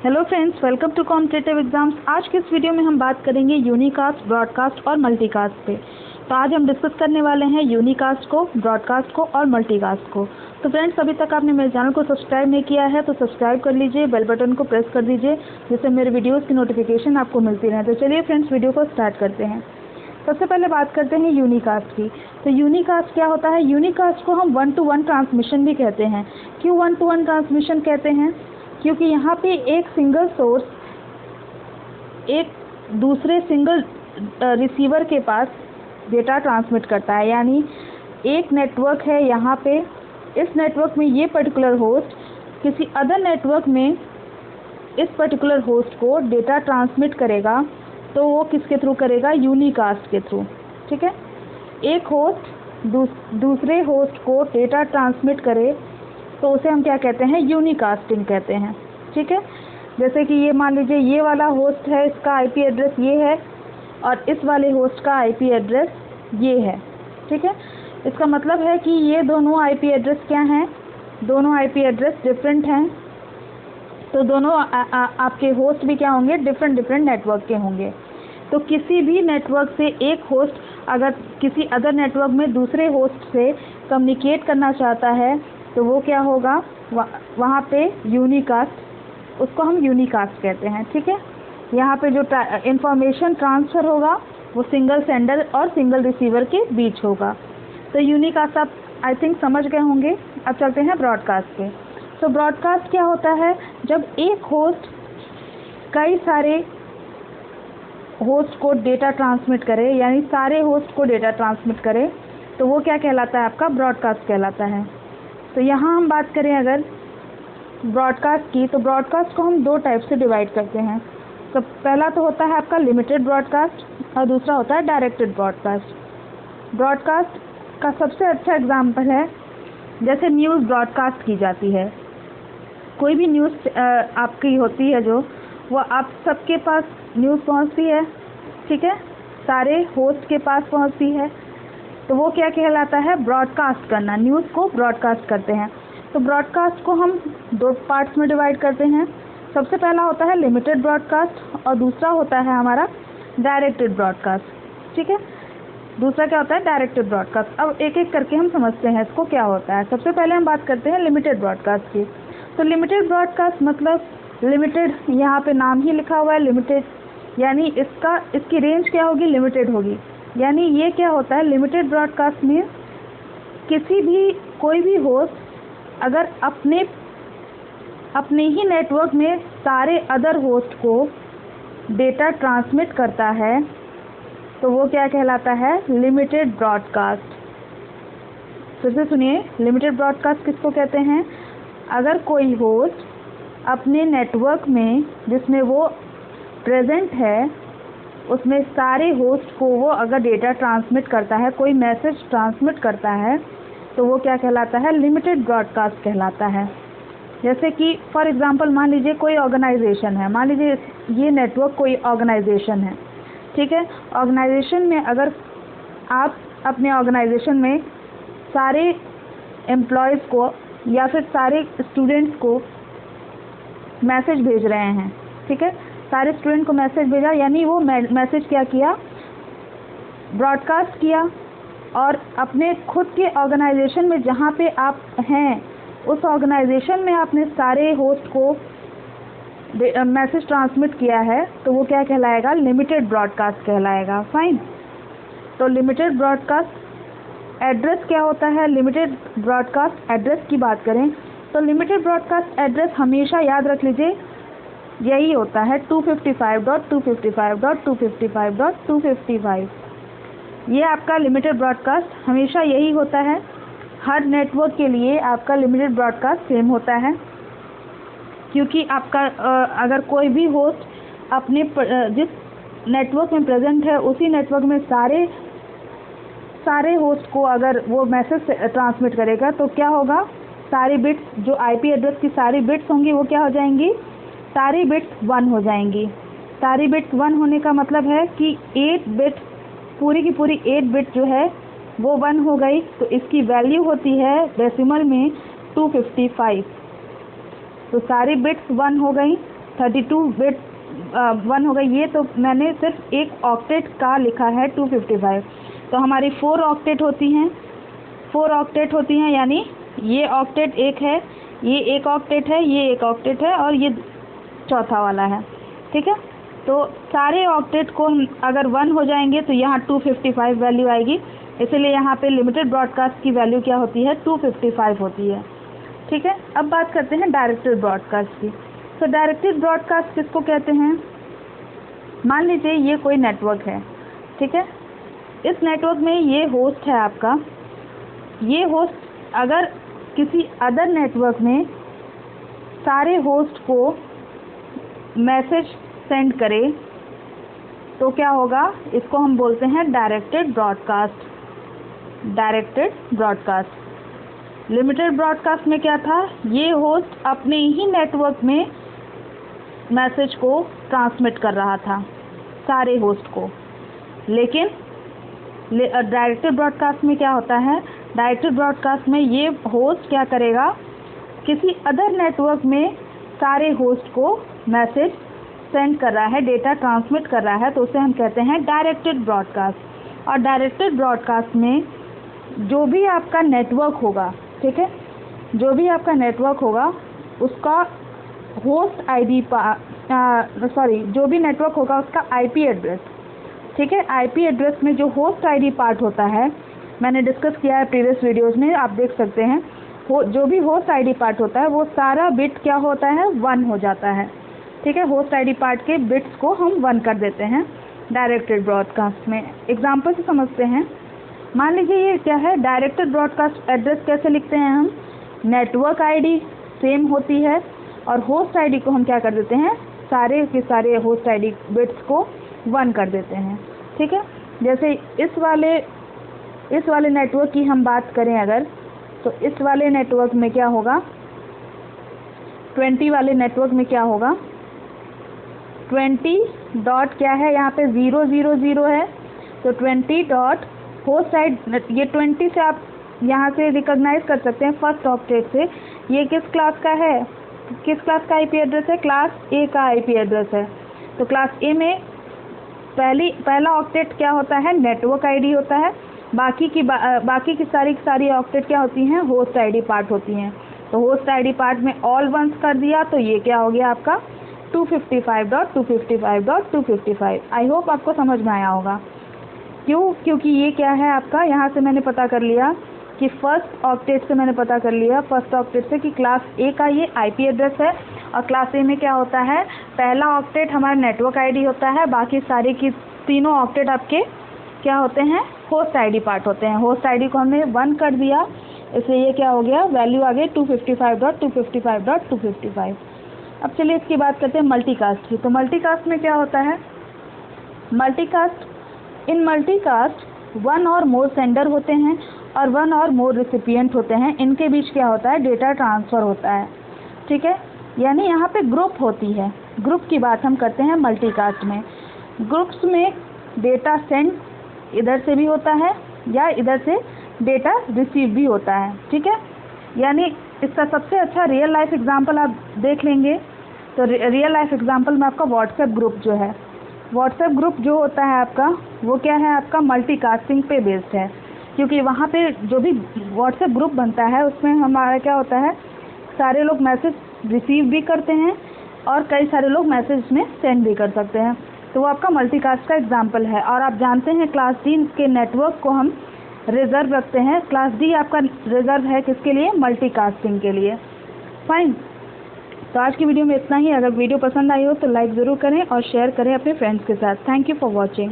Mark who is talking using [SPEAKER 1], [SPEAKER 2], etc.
[SPEAKER 1] Hello friends, welcome to competitive exams. आज के इस वीडियो में हम बात करेंगे यूनिकास्ट, ब्रॉडकास्ट और मल्टीकास्ट पे। तो आज हम डिस्कस करने वाले हैं यूनिकास्ट को, ब्रॉडकास्ट को और मल्टीकास्ट को। तो फ्रेंड्स, अभी तक आपने मेरे चैनल को सब्सक्राइब नहीं किया है तो सब्सक्राइब कर लीजिए, बेल बटन को प्रेस कर दीजिए, जिससे मेरे वीडियोज़ की नोटिफिकेशन आपको मिलती रहे। तो चलिए फ्रेंड्स, वीडियो को स्टार्ट करते हैं। सबसे पहले बात करते हैं यूनिकास्ट की। तो यूनिकास्ट क्या होता है? यूनिकास्ट को हम 1-to-1 ट्रांसमिशन भी कहते हैं। क्यों 1-to-1 ट्रांसमिशन कहते हैं? क्योंकि यहाँ पे एक सिंगल सोर्स एक दूसरे सिंगल रिसीवर के पास डेटा ट्रांसमिट करता है। यानी एक नेटवर्क है यहाँ पे, इस नेटवर्क में ये पर्टिकुलर होस्ट किसी अदर नेटवर्क में इस पर्टिकुलर होस्ट को डेटा ट्रांसमिट करेगा, तो वो किसके थ्रू करेगा? यूनिकास्ट के थ्रू। ठीक है, एक होस्ट दूसरे होस्ट को डेटा ट्रांसमिट करे तो उसे हम क्या कहते हैं? यूनिकास्टिंग कहते हैं। ठीक है, जैसे कि ये मान लीजिए ये वाला होस्ट है, इसका आईपी एड्रेस ये है और इस वाले होस्ट का आईपी एड्रेस ये है। ठीक है, इसका मतलब है कि ये दोनों आईपी एड्रेस क्या हैं? दोनों आईपी एड्रेस डिफरेंट हैं, तो दोनों आपके होस्ट भी क्या होंगे? डिफरेंट नेटवर्क के होंगे। तो किसी भी नेटवर्क से एक होस्ट अगर किसी अदर नेटवर्क में दूसरे होस्ट से कम्युनिकेट करना चाहता है तो वो क्या होगा? वहाँ पे यूनिकास्ट, उसको हम यूनिकास्ट कहते हैं। ठीक है, यहाँ पे जो इंफॉर्मेशन ट्रांसफ़र होगा वो सिंगल सेंडर और सिंगल रिसीवर के बीच होगा। तो यूनिकास्ट आप आई थिंक समझ गए होंगे। अब चलते हैं ब्रॉडकास्ट पे। तो ब्रॉडकास्ट क्या होता है? जब एक होस्ट कई सारे होस्ट को डेटा ट्रांसमिट करे, यानी सारे होस्ट को डेटा ट्रांसमिट करे, तो वो क्या कहलाता है? आपका ब्रॉडकास्ट कहलाता है। तो यहाँ हम बात करें अगर ब्रॉडकास्ट की, तो ब्रॉडकास्ट को हम दो टाइप से डिवाइड करते हैं। तो पहला तो होता है आपका लिमिटेड ब्रॉडकास्ट और दूसरा होता है डायरेक्टेड ब्रॉडकास्ट। ब्रॉडकास्ट का सबसे अच्छा एग्जाम्पल है जैसे न्यूज़ ब्रॉडकास्ट की जाती है। कोई भी न्यूज़ आपकी होती है जो वो आप सबके पास न्यूज़ पहुंचती है। ठीक है, सारे होस्ट के पास पहुंचती है, तो वो क्या कहलाता है? ब्रॉडकास्ट करना। न्यूज़ को ब्रॉडकास्ट करते हैं। तो ब्रॉडकास्ट को हम दो पार्ट्स में डिवाइड करते हैं। सबसे पहला होता है लिमिटेड ब्रॉडकास्ट और दूसरा होता है हमारा डायरेक्टेड ब्रॉडकास्ट। ठीक है, दूसरा क्या होता है? Directed broadcast. अब एक एक करके हम समझते हैं इसको क्या होता है। सबसे पहले हम बात करते हैं लिमिटेड ब्रॉडकास्ट की। तो लिमिटेड ब्रॉडकास्ट मतलब लिमिटेड, यहाँ पे नाम ही लिखा हुआ है लिमिटेड, यानी इसकी रेंज क्या होगी? लिमिटेड होगी। यानी ये क्या होता है? लिमिटेड ब्रॉडकास्ट में कोई भी होस्ट अगर अपने ही नेटवर्क में सारे अदर होस्ट को डेटा ट्रांसमिट करता है तो वो क्या कहलाता है? Limited broadcast. फिर से सुनिए, लिमिटेड ब्रॉडकास्ट किसको कहते हैं? अगर कोई होस्ट अपने नेटवर्क में जिसमें वो प्रेजेंट है उसमें सारे होस्ट को वो अगर डेटा ट्रांसमिट करता है, कोई मैसेज ट्रांसमिट करता है, तो वो क्या कहलाता है? लिमिटेड ब्रॉडकास्ट कहलाता है। जैसे कि फॉर एग्जांपल मान लीजिए कोई ऑर्गेनाइजेशन है, मान लीजिए ये नेटवर्क कोई ऑर्गेनाइजेशन है। ठीक है, ऑर्गेनाइजेशन में अगर आप अपने ऑर्गेनाइजेशन में सारे एम्प्लॉयज़ को या फिर सारे स्टूडेंट्स को मैसेज भेज रहे हैं। ठीक है, सारे स्टूडेंट को मैसेज भेजा, यानी वो मैसेज क्या किया? ब्रॉडकास्ट किया। और अपने खुद के ऑर्गेनाइजेशन में जहाँ पे आप हैं उस ऑर्गेनाइजेशन में आपने सारे होस्ट को मैसेज ट्रांसमिट किया है, तो वो क्या कहलाएगा? लिमिटेड ब्रॉडकास्ट कहलाएगा। फाइन। तो लिमिटेड ब्रॉडकास्ट एड्रेस क्या होता है? लिमिटेड ब्रॉडकास्ट एड्रेस की बात करें तो लिमिटेड ब्रॉडकास्ट एड्रेस हमेशा याद रख लीजिए, यही होता है 255.255.255.255। ये आपका लिमिटेड ब्रॉडकास्ट हमेशा यही होता है। हर नेटवर्क के लिए आपका लिमिटेड ब्रॉडकास्ट सेम होता है, क्योंकि आपका अगर कोई भी होस्ट अपने जिस नेटवर्क में प्रेजेंट है उसी नेटवर्क में सारे होस्ट को अगर वो मैसेज ट्रांसमिट करेगा तो क्या होगा? सारी बिट्स, जो आईपी एड्रेस की सारी बिट्स होंगी वो क्या हो जाएंगी? सारी बिट्स 1 हो जाएंगी। सारी बिट्स 1 होने का मतलब है कि 8 बिट, पूरी की पूरी 8 बिट जो है वो 1 हो गई, तो इसकी वैल्यू होती है डेसिमल में 255। तो सारी बिट्स 1 हो गई, 32 बिट 1 होगा ये, तो मैंने सिर्फ एक ऑक्टेट का लिखा है 255। तो हमारी 4 ऑक्टेट होती हैं, 4 ऑक्टेट होती हैं, यानी ये ऑक्टेट एक है, ये एक ऑक्टेट है, ये एक ऑक्टेट है और ये चौथा वाला है। ठीक है, तो सारे ऑक्टेट को अगर 1 हो जाएंगे तो यहाँ 255 वैल्यू आएगी, इसलिए यहाँ पे लिमिटेड ब्रॉडकास्ट की वैल्यू क्या होती है, 255 होती है। ठीक है, अब बात करते हैं डायरेक्टेड ब्रॉडकास्ट की। तो डायरेक्टेड ब्रॉडकास्ट किसको कहते हैं? मान लीजिए ये कोई नेटवर्क है, ठीक है, इस नेटवर्क में ये होस्ट है आपका, ये होस्ट अगर किसी अदर नेटवर्क में सारे होस्ट को मैसेज सेंड करे तो क्या होगा, इसको हम बोलते हैं directed broadcast. Directed broadcast. Limited broadcast में क्या था, ये होस्ट अपने ही नेटवर्क में मैसेज को ट्रांसमिट कर रहा था सारे होस्ट को, लेकिन डायरेक्टेड ब्रॉडकास्ट में क्या होता है, डायरेक्टेड ब्रॉडकास्ट में ये होस्ट क्या करेगा, किसी अदर नेटवर्क में सारे होस्ट को मैसेज सेंड कर रहा है, डेटा ट्रांसमिट कर रहा है, तो उसे हम कहते हैं डायरेक्टेड ब्रॉडकास्ट। और डायरेक्टेड ब्रॉडकास्ट में जो भी आपका नेटवर्क होगा, ठीक है, जो भी आपका नेटवर्क होगा उसका होस्ट आईडी जो भी नेटवर्क होगा उसका आईपी एड्रेस, ठीक है, आईपी एड्रेस में जो होस्ट आईडी पार्ट होता है, मैंने डिस्कस किया है प्रीवियस वीडियोस में, आप देख सकते हैं, जो भी होस्ट आईडी पार्ट होता है वो सारा बिट क्या होता है, 1 हो जाता है। ठीक है, होस्ट आईडी पार्ट के बिट्स को हम 1 कर देते हैं डायरेक्टेड ब्रॉडकास्ट में। एग्जांपल से समझते हैं, मान लीजिए ये क्या है, डायरेक्टेड ब्रॉडकास्ट एड्रेस कैसे लिखते हैं हम, नेटवर्क आईडी सेम होती है और होस्ट आईडी को हम क्या कर देते हैं, सारे के सारे होस्ट आईडी बिट्स को 1 कर देते हैं। ठीक है, जैसे इस वाले नेटवर्क की हम बात करें अगर, तो इस वाले नेटवर्क में क्या होगा, 20 वाले नेटवर्क में क्या होगा, 20 डॉट क्या है, यहाँ पे 000 है, तो 20 डॉट होस्ट साइड, ये 20 से आप यहाँ से रिकॉग्नाइज कर सकते हैं फर्स्ट ऑक्टेट से, ये किस क्लास का है, किस क्लास का आईपी एड्रेस है, क्लास ए का आईपी एड्रेस है। तो क्लास ए में पहला ऑक्टेट क्या होता है, नेटवर्क आईडी होता है, बाकी की सारी ऑक्टेट क्या होती हैं, होस्ट आईडी पार्ट होती हैं। तो होस्ट आईडी पार्ट में ऑल वंस कर दिया तो ये क्या हो गया आपका 255.255.255। आई होप आपको समझ में आया होगा। क्योंकि ये क्या है आपका, यहाँ से मैंने पता कर लिया कि फर्स्ट ऑक्टेट से मैंने पता कर लिया फर्स्ट ऑक्टेट से कि क्लास ए का ये आईपी एड्रेस है और क्लास ए में क्या होता है, पहला ऑक्टेट हमारा नेटवर्क आईडी होता है, बाकी सारे की तीनों ऑक्टेट आपके क्या होते हैं, होस्ट आईडी पार्ट होते हैं। होस्ट आईडी को हमने 1 कर दिया, इसलिए ये क्या हो गया, वैल्यू आ गई 255.255.255। अब चलिए इसकी बात करते हैं मल्टीकास्ट की। तो मल्टीकास्ट में क्या होता है, इन मल्टीकास्ट 1 और मोर सेंडर होते हैं और 1 और मोर रिसिपिएंट होते हैं, इनके बीच क्या होता है, डेटा ट्रांसफ़र होता है। ठीक है, यानी यहाँ पे ग्रुप होती है, ग्रुप की बात हम करते हैं मल्टीकास्ट में। ग्रुप्स में डेटा सेंड इधर से भी होता है या इधर से डेटा रिसीव भी होता है। ठीक है, यानी इसका सबसे अच्छा रियल लाइफ एग्जांपल आप देख लेंगे, तो रियल लाइफ एग्जांपल में आपका व्हाट्सएप ग्रुप जो है, व्हाट्सएप ग्रुप जो होता है आपका, वो क्या है आपका मल्टीकास्टिंग पे बेस्ड है, क्योंकि वहाँ पे जो भी व्हाट्सएप ग्रुप बनता है उसमें हमारा क्या होता है, सारे लोग मैसेज रिसीव भी करते हैं और कई सारे लोग मैसेज में सेंड भी कर सकते हैं, तो वो आपका मल्टीकास्ट का एग्जांपल है। और आप जानते हैं क्लास डी के नेटवर्क को हम रिजर्व रखते हैं, क्लास डी आपका रिजर्व है किसके लिए, मल्टीकास्टिंग के लिए। फाइन, तो आज की वीडियो में इतना ही। अगर वीडियो पसंद आई हो तो लाइक ज़रूर करें और शेयर करें अपने फ्रेंड्स के साथ। Thank you for watching.